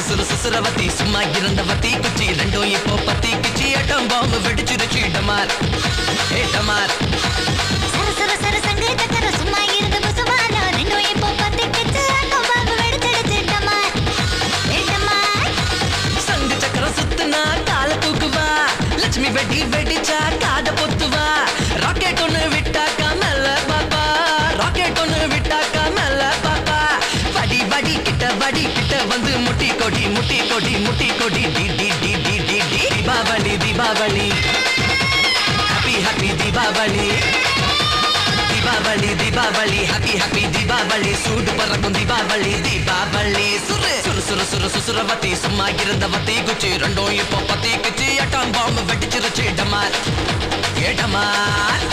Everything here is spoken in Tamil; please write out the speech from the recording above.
சுறு சுசுரவத்தி சும்மா இருந்தவத்தி குச்சி ரெண்டும் இப்போ பத்தி கிச்சி அட்டம் பாம்பு வெடிச்சிருச்சு டமார் ஏ டமார் சர சர சர சங்க தக்கர சும்மா இருந்து புசுவானா ரெண்டும் இப்போ பத்தி கிச்சி அட்டம் பாம்பு வெடிச்சிருச்சு டமார் ஏ டமார் சங்கு சக்கரம் சுத்துனா கால தூக்குவா லட்சுமி வெடி வெடிச்சா காத பொத்துவா ராக்கெட் ஒண்ணு விட்டாக்கா மேல பாப்பா ராக்கெட் ஒண்ணு விட்டாக்கா மேல பாப்பா வடி வடி கிட்ட வந்து முட்டி கொடி முட்டி கொடி முட்டி கொடி டி டி டி டி டி டி Deepavali Deepavali happy happy Deepavali Deepavali Deepavali happy happy Deepavali சூடு பறக்கும் தீபாவளி தீபாவளி சுரு சுரு சுரு சுரு சுசுரவத்தி சும்மா இருந்தவத்தி குச்சி ரெண்டும் இப்போ பத்தி கிச்சி அட்டாம் பாம்பு வெடிச்சிருச்சு டமார் ஏ டமார்